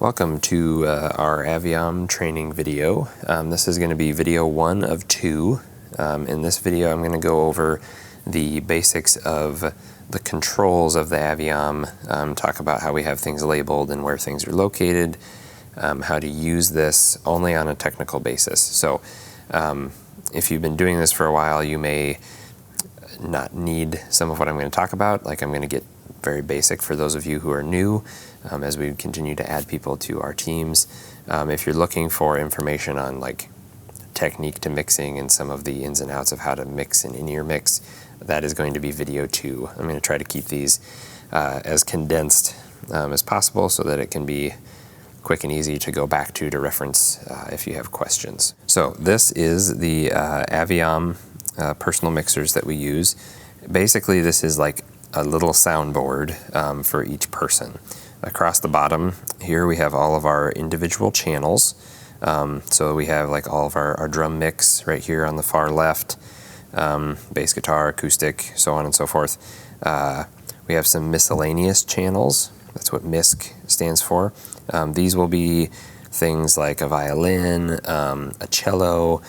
Welcome to our Aviom training video. This is going to be video 1 of 2. In this video I'm going to go over the basics of the controls of the Aviom, talk about how we have things labeled and where things are located, how to use this only on a technical basis. So if you've been doing this for a while, you may not need some of what I'm going to talk about. Like, I'm going to get very basic for those of you who are new as we continue to add people to our teams. If you're looking for information on like technique to mixing and some of the ins and outs of how to mix an in-ear mix, that is going to be video 2. I'm going to try to keep these as condensed as possible so that it can be quick and easy to go back to reference if you have questions. So this is the Aviom personal mixers that we use. Basically, this is like a little soundboard for each person. Across the bottom here we have all of our individual channels. So we have like all of our drum mix right here on the far left, bass guitar, acoustic, so on and so forth. We have some miscellaneous channels. That's what MISC stands for. These will be things like a violin, a cello.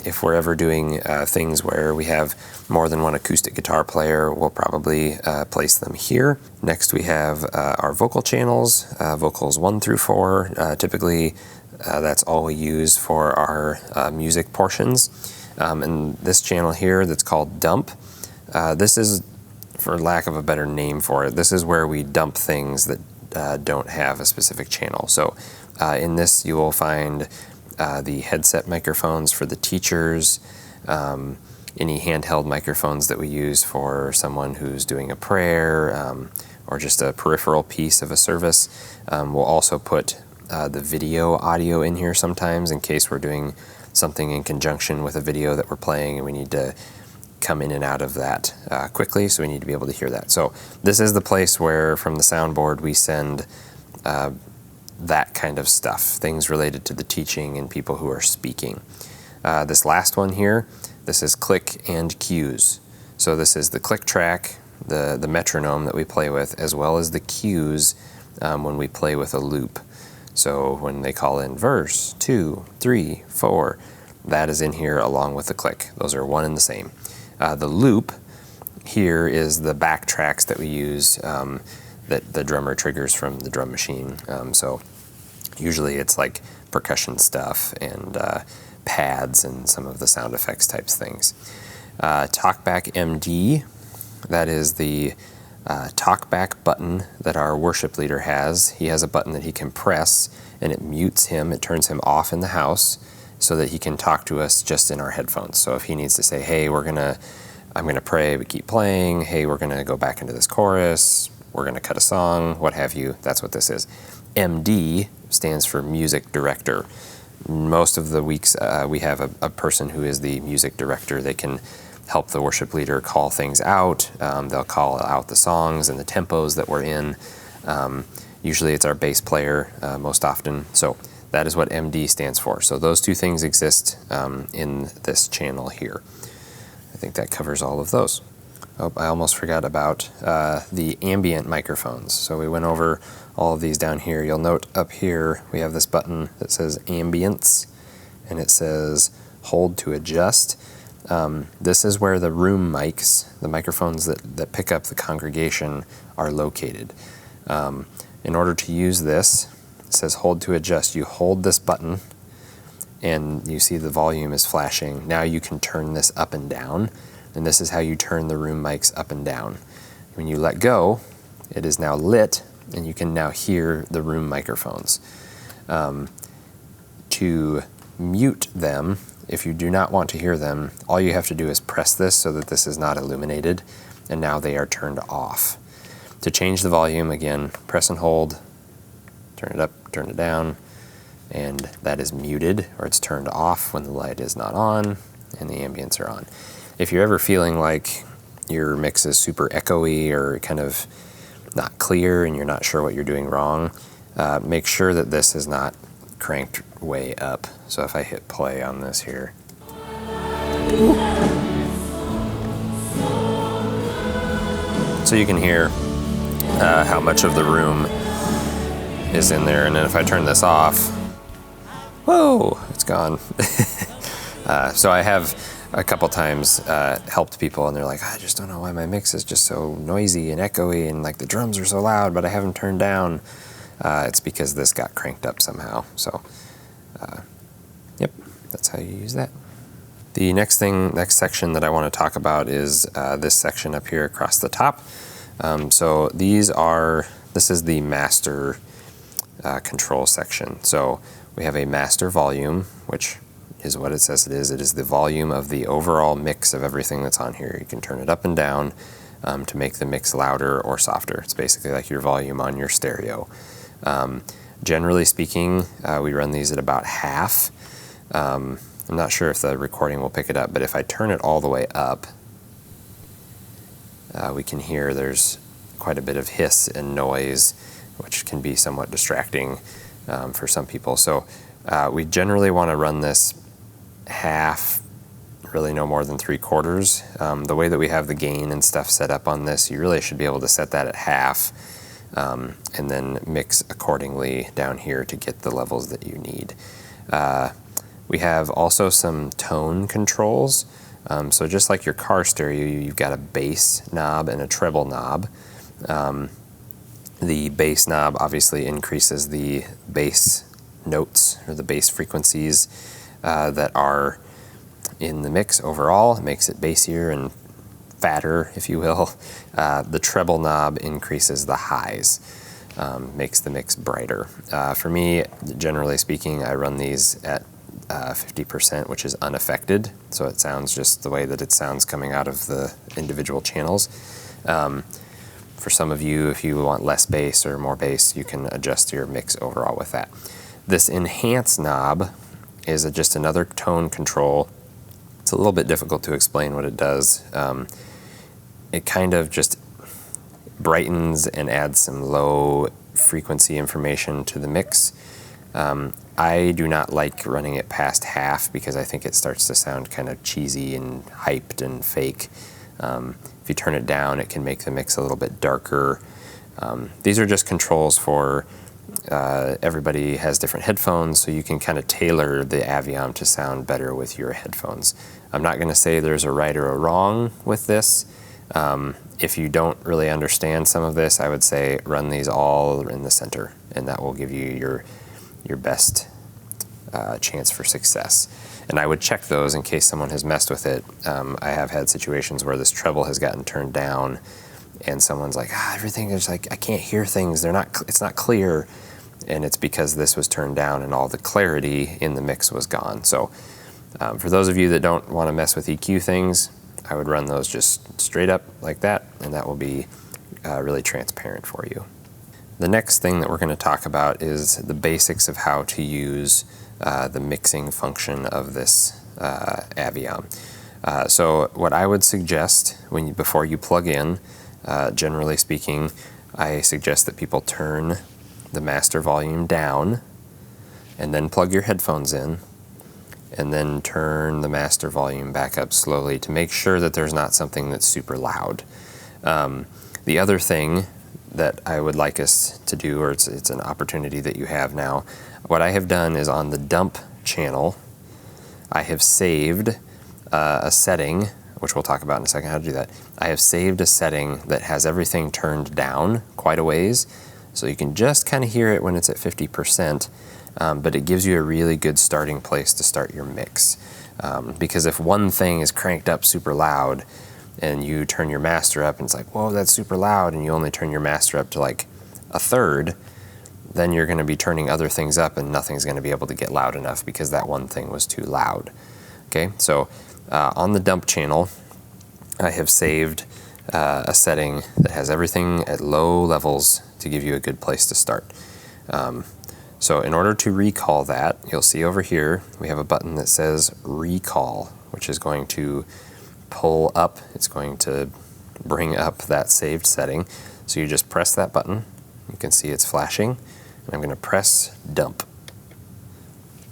If we're ever doing things where we have more than one acoustic guitar player, we'll probably place them here. Next we have our vocal channels, vocals 1 through 4. Typically that's all we use for our music portions. And this channel here that's called dump, this is, for lack of a better name for it, this is where we dump things that don't have a specific channel. So in this you will find the headset microphones for the teachers, any handheld microphones that we use for someone who's doing a prayer or just a peripheral piece of a service. We'll also put the video audio in here sometimes in case we're doing something in conjunction with a video that we're playing and we need to come in and out of that quickly, so we need to be able to hear that. So this is the place where from the soundboard we send that kind of stuff, things related to the teaching and people who are speaking. This last one here, this is click and cues. So this is the click track, the metronome that we play with, as well as the cues when we play with a loop. So when they call in verse 2, 3, 4, that is in here along with the click. Those are one and the same. The loop here is the backtracks that we use that the drummer triggers from the drum machine. So usually it's like percussion stuff and pads and some of the sound effects types things. Talkback MD, that is the talkback button that our worship leader has. He has a button that he can press and it mutes him, it turns him off in the house so that he can talk to us just in our headphones. So if he needs to say, hey, I'm gonna pray, but keep playing, hey, we're gonna go back into this chorus, we're gonna cut a song, what have you, that's what this is. MD stands for music director. Most of the weeks we have a person who is the music director. They can help the worship leader call things out. They'll call out the songs and the tempos that we're in. Usually it's our bass player most often. So that is what MD stands for. So those two things exist in this channel here. I think that covers all of those. Oh, I almost forgot about the ambient microphones. So we went over all of these down here. You'll note up here we have this button that says ambience and it says hold to adjust. This is where the room mics, the microphones that pick up the congregation, are located. In order to use this, it says hold to adjust. You hold this button and you see the volume is flashing. Now you can turn this up and down, and this is how you turn the room mics up and down. When you let go, it is now lit and you can now hear the room microphones. To mute them, if you do not want to hear them, all you have to do is press this so that this is not illuminated, and now they are turned off. To change the volume, again, press and hold, turn it up, turn it down, and that is muted, or it's turned off when the light is not on and the ambients are on. If you're ever feeling like your mix is super echoey or kind of not clear and you're not sure what you're doing wrong, make sure that this is not cranked way up. So if I hit play on this here, so you can hear how much of the room is in there, and then if I turn this off, whoa, it's gone. So I have a couple times helped people, and they're like, I just don't know why my mix is just so noisy and echoey, and like the drums are so loud, but I have them turned down. It's because this got cranked up somehow. So, yep, that's how you use that. The next section that I want to talk about is this section up here across the top. So this is the master control section. So we have a master volume, which is what it says it is. It is the volume of the overall mix of everything that's on here. You can turn it up and down to make the mix louder or softer. It's basically like your volume on your stereo. Generally speaking, we run these at about half. I'm not sure if the recording will pick it up, but if I turn it all the way up, we can hear there's quite a bit of hiss and noise, which can be somewhat distracting for some people. So we generally want to run this half, really no more than 3/4. The way that we have the gain and stuff set up on this, you really should be able to set that at half and then mix accordingly down here to get the levels that you need. We have also some tone controls. So just like your car stereo, you've got a bass knob and a treble knob. The bass knob obviously increases the bass notes or the bass frequencies that are in the mix overall. It makes it bassier and fatter, if you will. The treble knob increases the highs, makes the mix brighter. For me, generally speaking, I run these at 50%, which is unaffected, so it sounds just the way that it sounds coming out of the individual channels. For some of you, if you want less bass or more bass, you can adjust your mix overall with that. This enhance knob is just another tone control. It's a little bit difficult to explain what it does. It kind of just brightens and adds some low frequency information to the mix. I do not like running it past half because I think it starts to sound kind of cheesy and hyped and fake. If you turn it down, it can make the mix a little bit darker. These are just controls for everybody has different headphones, so you can kind of tailor the Aviom to sound better with your headphones. I'm not going to say there's a right or a wrong with this. If you don't really understand some of this, I would say run these all in the center, and that will give you your best chance for success. And I would check those in case someone has messed with it. I have had situations where this treble has gotten turned down, and someone's like, everything is like, I can't hear things. It's not clear, and it's because this was turned down and all the clarity in the mix was gone. So for those of you that don't want to mess with EQ things, I would run those just straight up like that, and that will be really transparent for you. The next thing that we're going to talk about is the basics of how to use the mixing function of this Aviom. So what I would suggest before you plug in, generally speaking, I suggest that people turn the master volume down and then plug your headphones in, and then turn the master volume back up slowly to make sure that there's not something that's super loud. The other thing that I would like us to do, or it's an opportunity that you have now, what I have done is on the dump channel, I have saved a setting, which we'll talk about in a second how to do that. I have saved a setting that has everything turned down quite a ways, so you can just kind of hear it when it's at 50%, but it gives you a really good starting place to start your mix. Because if one thing is cranked up super loud and you turn your master up and it's like, whoa, that's super loud, and you only turn your master up to like 1/3, then you're going to be turning other things up and nothing's going to be able to get loud enough because that one thing was too loud. Okay, so on the dump channel, I have saved a setting that has everything at low levels to give you a good place to start. So in order to recall that, you'll see over here, we have a button that says recall, which is going to pull up, it's going to bring up that saved setting. So you just press that button, you can see it's flashing, and I'm going to press dump.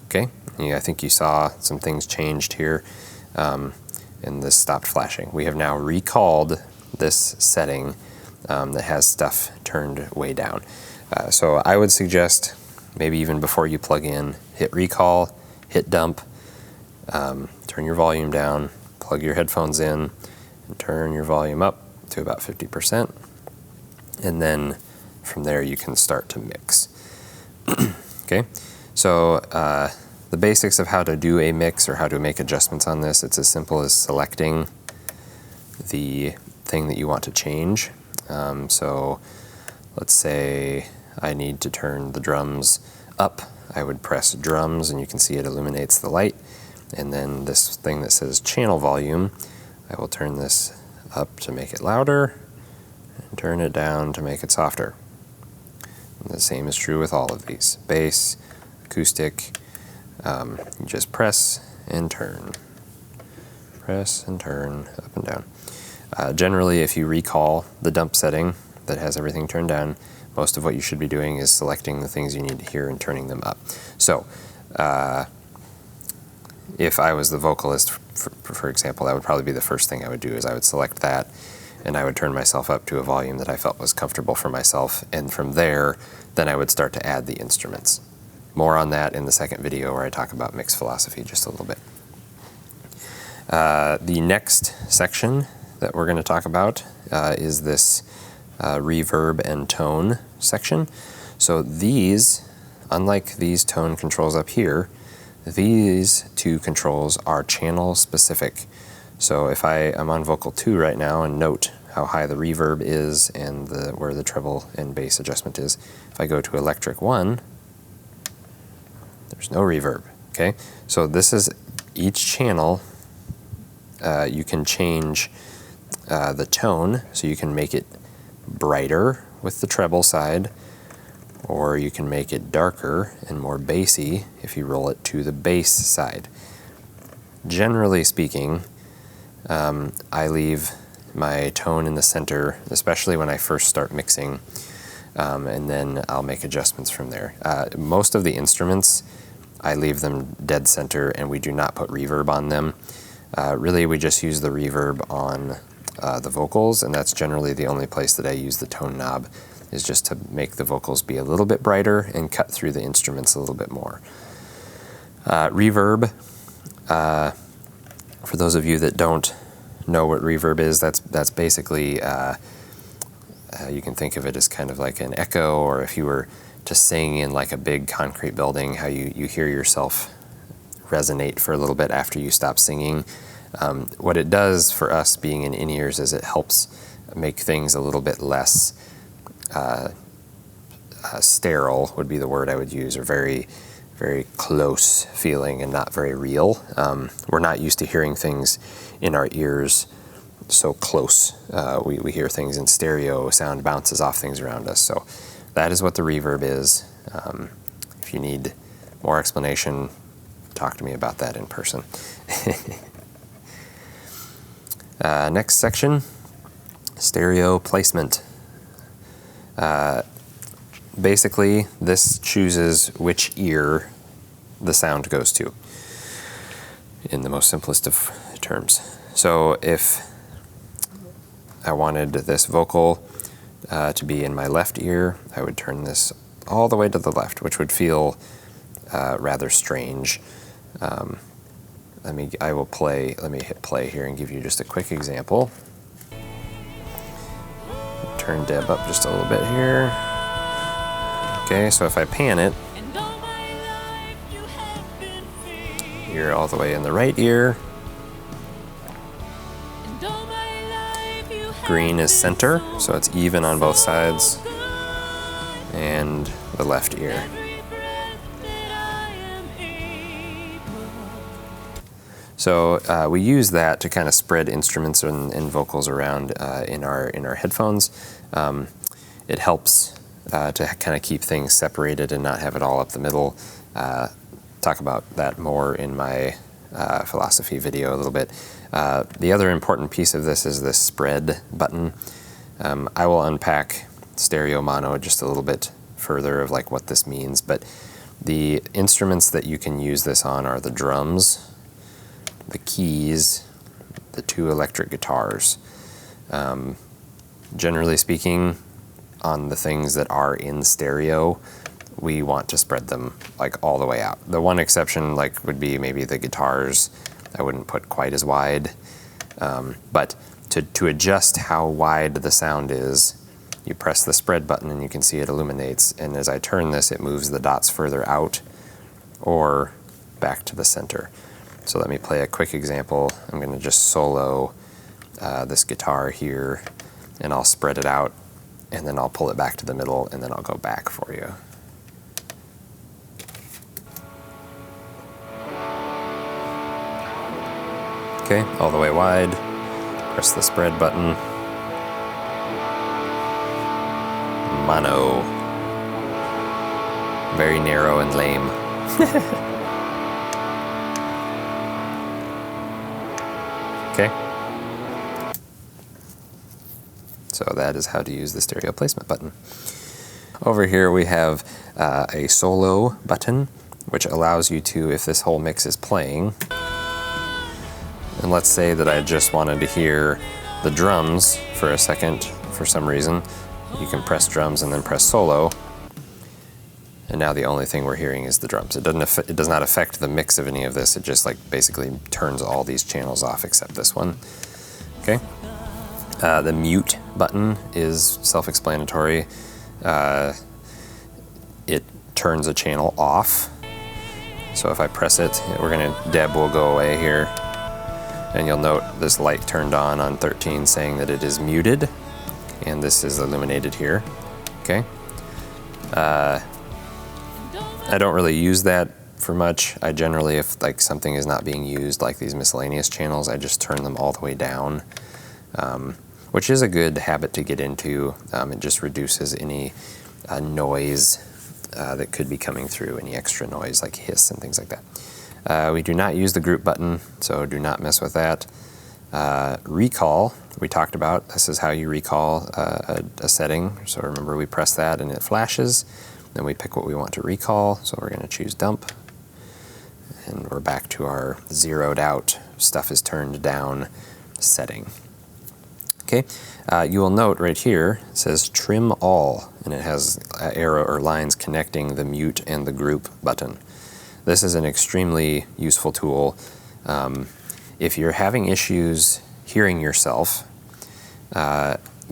Okay, yeah, I think you saw some things changed here, and this stopped flashing. We have now recalled this setting that has stuff turned way down. So I would suggest, maybe even before you plug in, hit recall, hit dump, turn your volume down, plug your headphones in, and turn your volume up to about 50%. And then from there you can start to mix. Okay, so the basics of how to do a mix or how to make adjustments on this, it's as simple as selecting the thing that you want to change. So let's say I need to turn the drums up. I would press drums and you can see it illuminates the light. And then this thing that says channel volume, I will turn this up to make it louder and turn it down to make it softer. And the same is true with all of these. Bass, acoustic, you just press and turn. Press and turn, up and down. Generally, if you recall the dump setting that has everything turned down, most of what you should be doing is selecting the things you need to hear and turning them up. So, if I was the vocalist, for example, that would probably be the first thing I would do, is I would select that and I would turn myself up to a volume that I felt was comfortable for myself, and from there, then I would start to add the instruments. More on that in the second video where I talk about mix philosophy just a little bit. The next section that we're going to talk about is this reverb and tone section. So these, unlike these tone controls up here, these two controls are channel specific. So if I'm on vocal 2 right now, and note how high the reverb is and where the treble and bass adjustment is. If I go to electric 1, there's no reverb, okay? So this is each channel, you can change the tone, so you can make it brighter with the treble side, or you can make it darker and more bassy if you roll it to the bass side. Generally speaking, I leave my tone in the center, especially when I first start mixing, and then I'll make adjustments from there. Most of the instruments, I leave them dead center and we do not put reverb on them. Really, we just use the reverb on the vocals, and that's generally the only place that I use the tone knob, is just to make the vocals be a little bit brighter and cut through the instruments a little bit more. Reverb, for those of you that don't know what reverb is, that's basically, you can think of it as kind of like an echo, or if you were to sing in like a big concrete building, how you hear yourself resonate for a little bit after you stop singing. What it does for us being in in-ears is it helps make things a little bit less sterile, would be the word I would use, or very, very close feeling and not very real. We're not used to hearing things in our ears so close. We hear things in stereo, sound bounces off things around us. So that is what the reverb is. If you need more explanation, talk to me about that in person. Next section, stereo placement. Basically, this chooses which ear the sound goes to, in the most simplest of terms. So if I wanted this vocal to be in my left ear, I would turn this all the way to the left, which would feel rather strange. Let me hit play here and give you just a quick example. Turn Deb up just a little bit here. Okay, so if I pan it, you're all the way in the right ear. Green is center, so it's even on both sides. And the left ear. So we use that to kind of spread instruments and vocals around in our headphones. It helps to kind of keep things separated and not have it all up the middle. Talk about that more in my philosophy video a little bit. The other important piece of this is this spread button. I will unpack stereo mono just a little bit further of like what this means, but the instruments that you can use this on are the drums, the keys, the 2 electric guitars. Generally speaking, on the things that are in stereo, we want to spread them like all the way out. The one exception like would be maybe the guitars. I wouldn't put quite as wide, but to adjust how wide the sound is, you press the spread button and you can see it illuminates, and as I turn this, it moves the dots further out or back to the center. So let me play a quick example. I'm going to just solo this guitar here, and I'll spread it out, and then I'll pull it back to the middle, and then I'll go back for you. Okay, all the way wide, press the spread button. Mono. Very narrow and lame. Okay. So that is how to use the stereo placement button. Over here we have a solo button, which allows you to, if this whole mix is playing, and let's say that I just wanted to hear the drums for a second for some reason, you can press drums and then press solo, and now the only thing we're hearing is the drums. It does not affect the mix of any of this. It just like basically turns all these channels off except this one. Okay. The mute button is self-explanatory. It turns a channel off. So if I press it, Deb will go away here, and you'll note this light turned on 13 saying that it is muted, and this is illuminated here. Okay. I don't really use that for much. I generally, if like something is not being used, like these miscellaneous channels, I just turn them all the way down, which is a good habit to get into. It just reduces any noise that could be coming through, any extra noise like hiss and things like that. We do not use the group button, so do not mess with that. Recall, we talked about. This is how you recall a setting. So remember, we press that and it flashes. Then we pick what we want to recall. So we're going to choose dump. And we're back to our zeroed out, stuff is turned down setting. Okay, you will note right here, it says trim all, and it has an arrow or lines connecting the mute and the group button. This is an extremely useful tool. If you're having issues hearing yourself,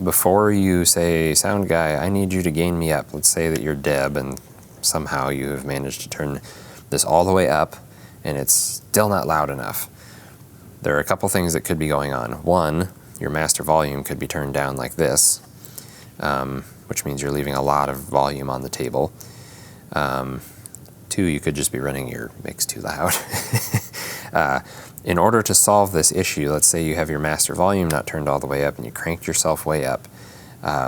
before you say, sound guy, I need you to gain me up. Let's say that you're Deb and somehow you have managed to turn this all the way up and it's still not loud enough. There are a couple things that could be going on. One, your master volume could be turned down like this, which means you're leaving a lot of volume on the table. Two, you could just be running your mix too loud. In order to solve this issue, let's say you have your master volume not turned all the way up and you cranked yourself way up.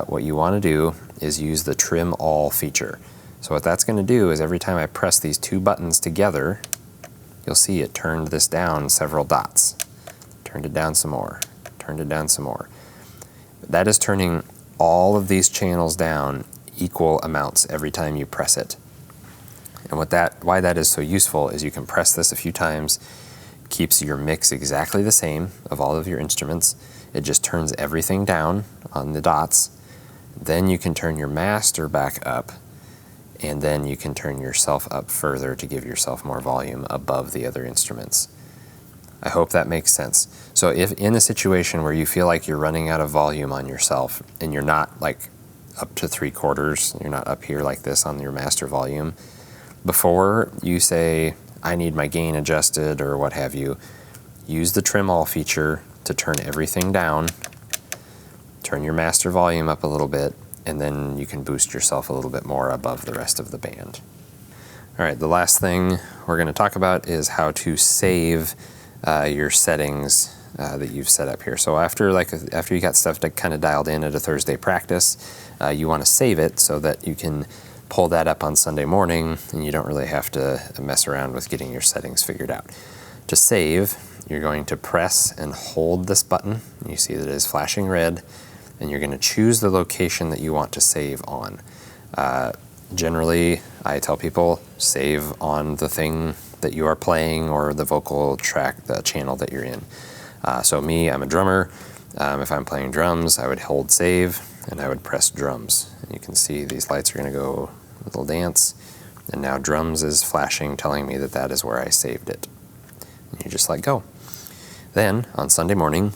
What you want to do is use the trim all feature. So what that's going to do is every time I press these two buttons together, you'll see it turned this down several dots. Turned it down some more. Turned it down some more. That is turning all of these channels down equal amounts every time you press it. And why that is so useful is you can press this a few times, keeps your mix exactly the same of all of your instruments. It just turns everything down on the dots. Then you can turn your master back up, and then you can turn yourself up further to give yourself more volume above the other instruments. I hope that makes sense. So if in a situation where you feel like you're running out of volume on yourself and you're not like up to 3/4, you're not up here like this on your master volume, before you say, I need my gain adjusted or what have you, use the trim all feature to turn everything down, turn your master volume up a little bit, and then you can boost yourself a little bit more above the rest of the band. All right, the last thing we're going to talk about is how to save your settings that you've set up here. So after you got stuff kind of dialed in at a Thursday practice, you want to save it so that you can pull that up on Sunday morning and you don't really have to mess around with getting your settings figured out. To save, you're going to press and hold this button. You see that it is flashing red, and you're going to choose the location that you want to save on. Generally, I tell people save on the thing that you are playing or the vocal track, the channel that you're in. So me, I'm a drummer. If I'm playing drums, I would hold save. and I would press drums. And you can see these lights are going to go a little dance, and now drums is flashing, telling me that that is where I saved it. And you just let go. Then, on Sunday morning,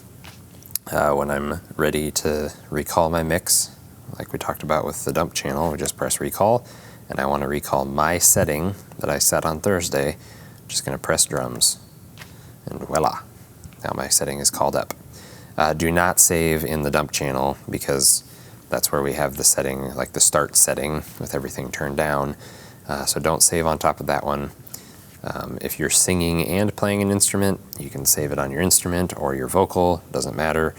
when I'm ready to recall my mix, like we talked about with the dump channel, we just press recall, and I want to recall my setting that I set on Thursday. I'm just going to press drums, and voila, now my setting is called up. Do not save in the dump channel, because that's where we have the setting, like the start setting with everything turned down. So don't save on top of that one. If you're singing and playing an instrument, you can save it on your instrument or your vocal, doesn't matter.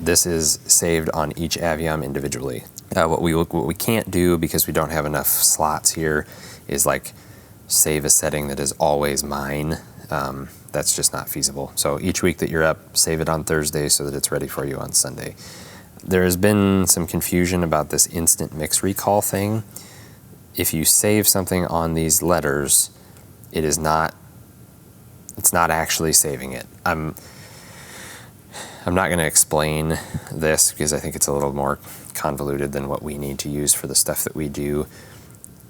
This is saved on each Aviom individually. What we can't do, because we don't have enough slots here, is like save a setting that is always mine. That's just not feasible. So each week that you're up, save it on Thursday so that it's ready for you on Sunday. There has been some confusion about this instant mix recall thing. If you save something on these letters, it's not actually saving it. I'm not going to explain this because I think it's a little more convoluted than what we need to use for the stuff that we do.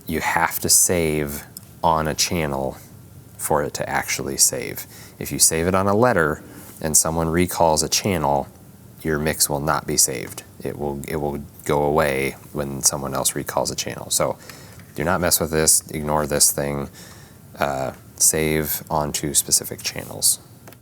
You have to save on a channel for it to actually save. If you save it on a letter and someone recalls a channel, your mix will not be saved. It will go away when someone else recalls a channel. So do not mess with this, ignore this thing, save onto specific channels.